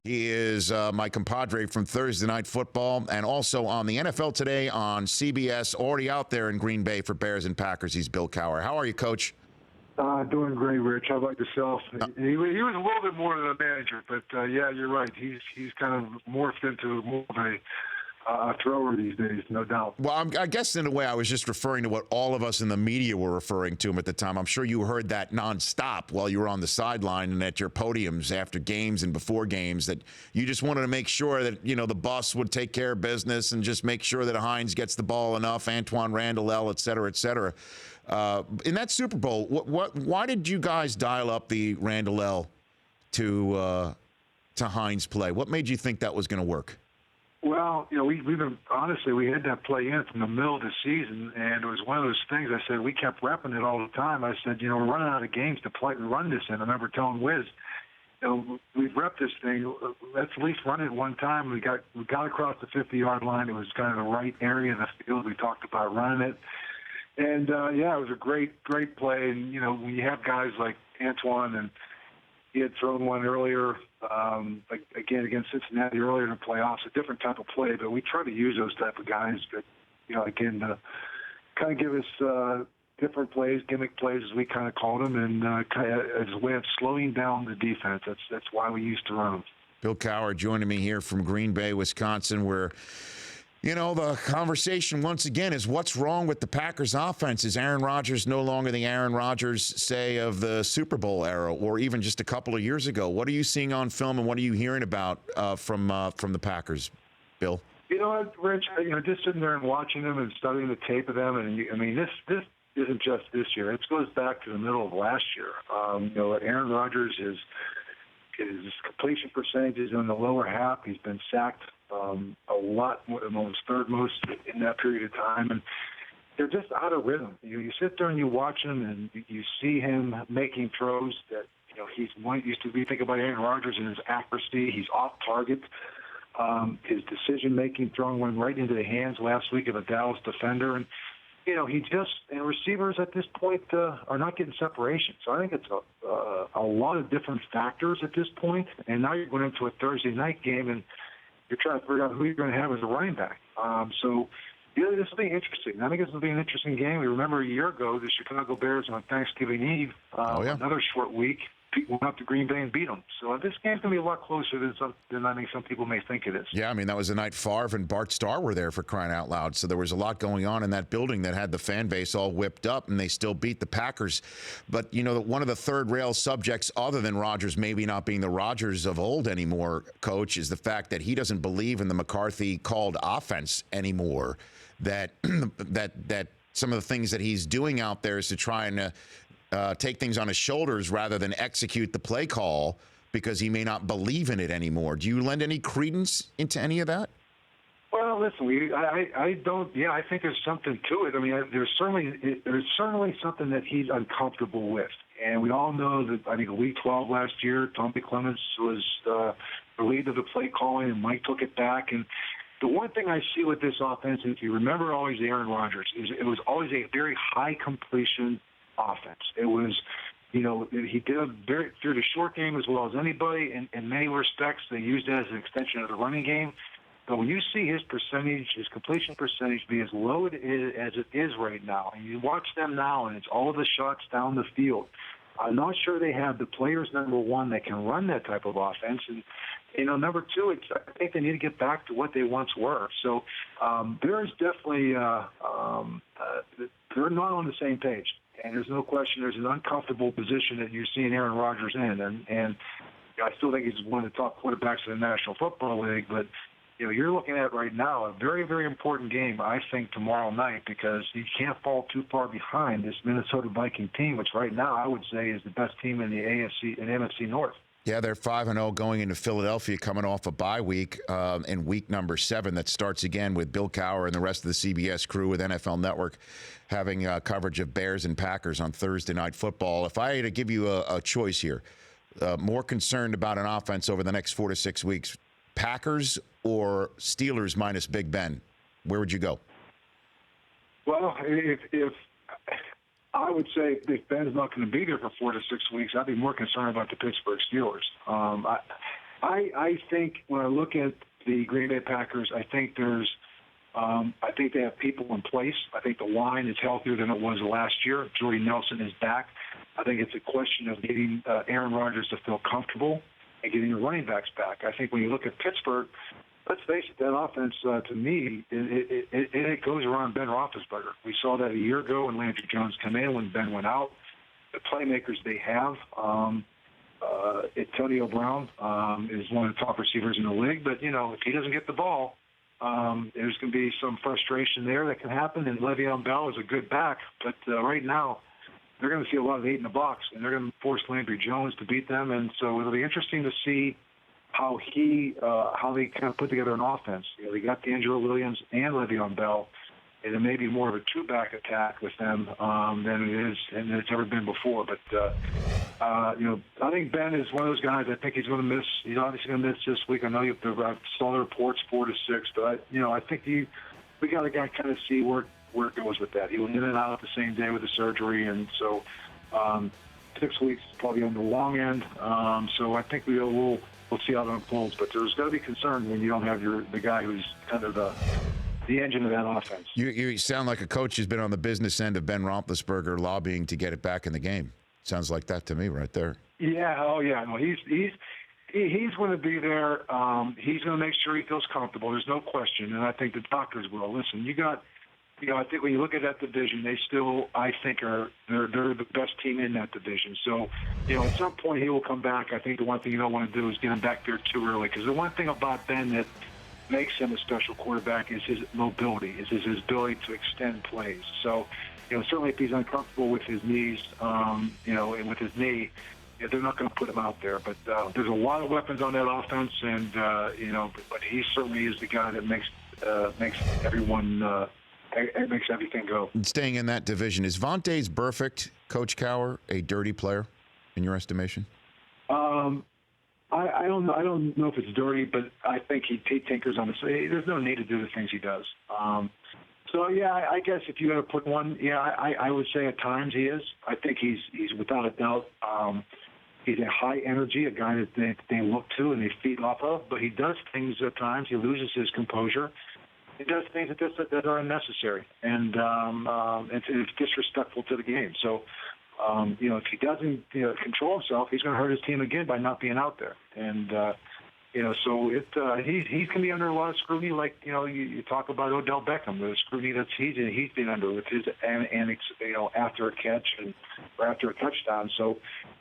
He is my compadre from Thursday Night Football and also on the NFL Today on CBS, already out there in Green Bay for Bears and Packers. He's Bill Cowher. How are you, Coach? Doing great, Rich. How about yourself? He was a little bit more than a manager, but yeah, you're right. He's kind of morphed into more of a thrower these days, no doubt. Well, I guess in a way I was just referring to what all of us in the media were referring to him at the time. I'm sure you heard that nonstop while you were on the sideline and at your podiums after games and before games, that you just wanted to make sure that, you know, the bus would take care of business and just make sure that Hines gets the ball enough, Antoine Randall, et cetera, et cetera. In that Super Bowl, why did you guys dial up the Randall to Hines play? What made you think that was going to work? Well, you know, we've been, honestly, we had that play in from the middle of the season, and it was one of those things. I said, we kept repping it all the time. I said, you know, we're running out of games to play and run this in. I remember telling Wiz, you know, we've repped this thing. Let's at least run it one time. We got across the 50-yard line. It was kind of the right area of the field. We talked about running it. And, yeah, it was a great play. And, you know, when you have guys like Antoine, and he had thrown one earlier, again, against Cincinnati earlier in the playoffs, a different type of play. But we try to use those type of guys that, you know, again, kind of give us different plays, gimmick plays, as we kind of called them, and kind of as a way of slowing down the defense. That's why we used to run them. Bill Cowher joining me here from Green Bay, Wisconsin, where, you know, the conversation once again is what's wrong with the Packers offense? Is Aaron Rodgers no longer the Aaron Rodgers, say, of the Super Bowl era or even just a couple of years ago? What are you seeing on film and what are you hearing about from the Packers, Bill? You know what, Rich, you know, just sitting there and watching them and studying the tape of them, and I mean, this isn't just this year. It goes back to the middle of last year. You know, Aaron Rodgers, his completion percentage is in the lower half. He's been sacked a lot, almost third most in that period of time, and they're just out of rhythm. You sit there and you watch him, and you see him making throws that, you know, he's one used to be. Think about Aaron Rodgers and his accuracy. He's off target. His decision making, throwing one right into the hands last week of a Dallas defender, and you know, and receivers at this point are not getting separation. So I think it's a lot of different factors at this point. And now you're going into a Thursday night game, and you're trying to figure out who you're going to have as a running back. So, you know, this will be interesting. I think this will be an interesting game. We remember a year ago, the Chicago Bears on Thanksgiving Eve, another short week, went up to Green Bay and beat them. So this game's going to be a lot closer than I think some people may think it is. Yeah, I mean, that was the night Favre and Bart Starr were there, for crying out loud. So there was a lot going on in that building that had the fan base all whipped up, and they still beat the Packers. But, you know, one of the third-rail subjects, other than Rodgers maybe not being the Rodgers of old anymore, Coach, is the fact that he doesn't believe in the McCarthy-called offense anymore, that some of the things that he's doing out there is to try and take things on his shoulders rather than execute the play call because he may not believe in it anymore. Do you lend any credence into any of that? Well, listen, I don't. Yeah, I think there's something to it. I mean, there's certainly something that he's uncomfortable with, and we all know that. I think Week 12 last year, Tommy Clements was the lead of the play calling, and Mike took it back. And the one thing I see with this offense, if you remember always Aaron Rodgers, is it was always a very high completion offense. It was, you know, he did through the short game as well as anybody. In many respects, they used it as an extension of the running game. But when you see his completion percentage be as low as it is right now, and you watch them now, and it's all the shots down the field, I'm not sure they have the players, number one, that can run that type of offense. And, you know, number two, I think they need to get back to what they once were. So there is definitely they're not on the same page. And there's no question there's an uncomfortable position that you're seeing Aaron Rodgers in. And I still think he's one of the top quarterbacks in the National Football League. But, you know, you're looking at right now a very, very important game, I think, tomorrow night, because you can't fall too far behind this Minnesota Viking team, which right now I would say is the best team in the AFC and NFC North. Yeah, they're 5-0 going into Philadelphia, coming off a bye week in week number 7 that starts again with Bill Cowher and the rest of the CBS crew with NFL Network having coverage of Bears and Packers on Thursday Night Football. If I had to give you a choice here, more concerned about an offense over the next 4 to 6 weeks, Packers or Steelers minus Big Ben, where would you go? Well, if I would say if Ben's not going to be there for 4 to 6 weeks, I'd be more concerned about the Pittsburgh Steelers. I think when I look at the Green Bay Packers, I think I think they have people in place. I think the line is healthier than it was last year. Jordy Nelson is back. I think it's a question of getting Aaron Rodgers to feel comfortable and getting the running backs back. I think when you look at Pittsburgh, let's face it, that offense, to me, it goes around Ben Roethlisberger. We saw that a year ago when Landry Jones came in, when Ben went out. The playmakers they have, Antonio Brown is one of the top receivers in the league, but, if he doesn't get the ball, there's going to be some frustration there that can happen, and Le'Veon Bell is a good back, but right now they're going to see a lot of 8 in the box, and they're going to force Landry Jones to beat them, and so it'll be interesting to see how they kind of put together an offense. They got D'Angelo Williams and Le'Veon Bell, and it may be more of a two-back attack with them than it is and it's ever been before. But I think Ben is one of those guys. I think he's going to miss. He's obviously going to miss this week. I know I saw the reports 4 to 6, but I think we got to kind of see where it goes with that. He went in and out the same day with the surgery, and so 6 weeks is probably on the long end. So I think we'll see how it unfolds. But there's got to be concern when you don't have the guy who's kind of the engine of that offense. You sound like a coach who's been on the business end of Ben Roethlisberger lobbying to get it back in the game. Sounds like that to me right there. Yeah. Oh, yeah. No, he's going to be there. He's going to make sure he feels comfortable. There's no question, and I think the doctors will. Listen, I think when you look at that division, they still, I think, they're the best team in that division. So, at some point he will come back. I think the one thing you don't want to do is get him back there too early, because the one thing about Ben that makes him a special quarterback is his mobility, is his ability to extend plays. So, certainly if he's uncomfortable with his knees, and with his knee, they're not going to put him out there. But there's a lot of weapons on that offense, and but he certainly is the guy that makes everyone. It makes everything go. And staying in that division, is Vontaze Burfict, Coach Cowher, a dirty player in your estimation? I don't know. I don't know if it's dirty, but I think he tinkers on the side. There's no need to do the things he does. So yeah, I guess if you got to put one, I would say at times he is. I think he's without a doubt. He's a high energy, a guy that they look to and they feed off of. But he does things at times. He loses his composure. He does things that are unnecessary, and it's disrespectful to the game. So, if he doesn't control himself, he's going to hurt his team again by not being out there. And so he's going to be under a lot of scrutiny. Like you talk about Odell Beckham, the scrutiny that he's been under with his antics, after a catch or after a touchdown. So,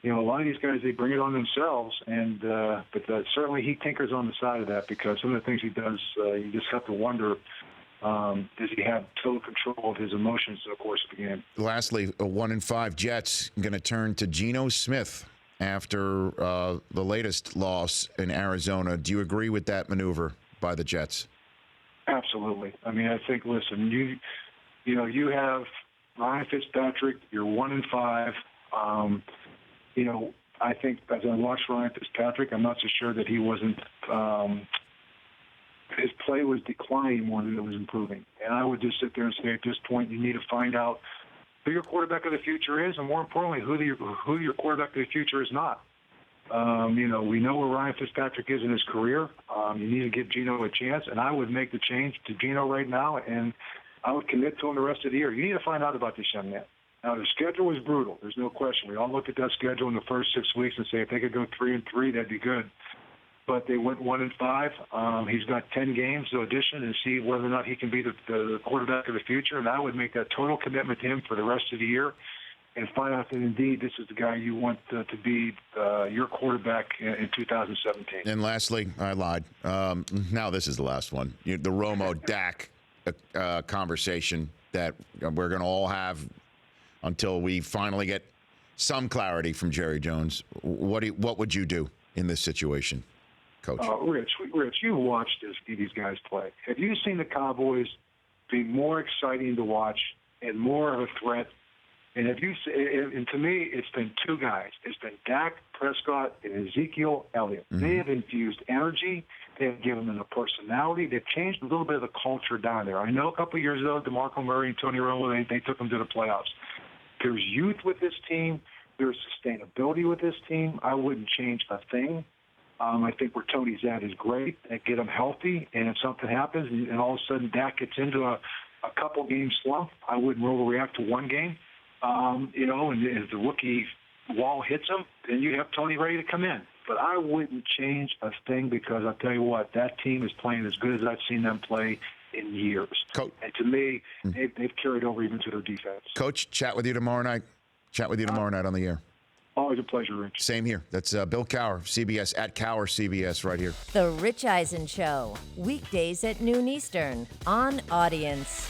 a lot of these guys, they bring it on themselves, and but certainly he tinkers on the side of that, because some of the things he does, you just have to wonder, does he have total control of his emotions in the course of the game? Lastly, a 1-5 Jets going to turn to Geno Smith after the latest loss in Arizona. Do you agree with that maneuver by the Jets? Absolutely. I mean, I think, listen, you have Ryan Fitzpatrick, you're 1-5. I think as I watched Ryan Fitzpatrick, I'm not so sure that he wasn't his play was declining more than it was improving. And I would just sit there and say, at this point, you need to find out who your quarterback of the future is, and more importantly, who your quarterback of the future is not. We know where Ryan Fitzpatrick is in his career. You need to give Geno a chance, and I would make the change to Geno right now, and I would commit to him the rest of the year. You need to find out about this young man. Now, the schedule was brutal. There's no question. We all looked at that schedule in the first 6 weeks and say, if they could go 3-3, that'd be good. But they went 1-5. He's got 10 games to audition and see whether or not he can be the quarterback of the future. And I would make that total commitment to him for the rest of the year and find out that indeed this is the guy you want to be your quarterback in 2017. And lastly, I lied. Now this is the last one. The Romo Dak conversation that we're going to all have until we finally get some clarity from Jerry Jones. What would you do in this situation, Coach? Rich, you watched these guys play. Have you seen the Cowboys be more exciting to watch and more of a threat? And and to me, it's been two guys. It's been Dak Prescott and Ezekiel Elliott. Mm-hmm. They have infused energy. They have given them a personality. They've changed a little bit of the culture down there. I know a couple of years ago, DeMarco Murray and Tony Romo, they took them to the playoffs. There's youth with this team. There's sustainability with this team. I wouldn't change a thing. I think where Tony's at is great, and get him healthy. And if something happens, and all of a sudden Dak gets into a couple game slump, I wouldn't overreact to one game. And if the rookie wall hits him, then you have Tony ready to come in. But I wouldn't change a thing, because I'll tell you what, that team is playing as good as I've seen them play in years. Coach. And to me, they've carried over even to their defense. Coach, chat with you tomorrow night. Chat with you tomorrow night on the air. Always a pleasure, Rich. Same here. That's Bill Cowher, CBS, at Cowher CBS right here. The Rich Eisen Show, weekdays at noon Eastern on Audience.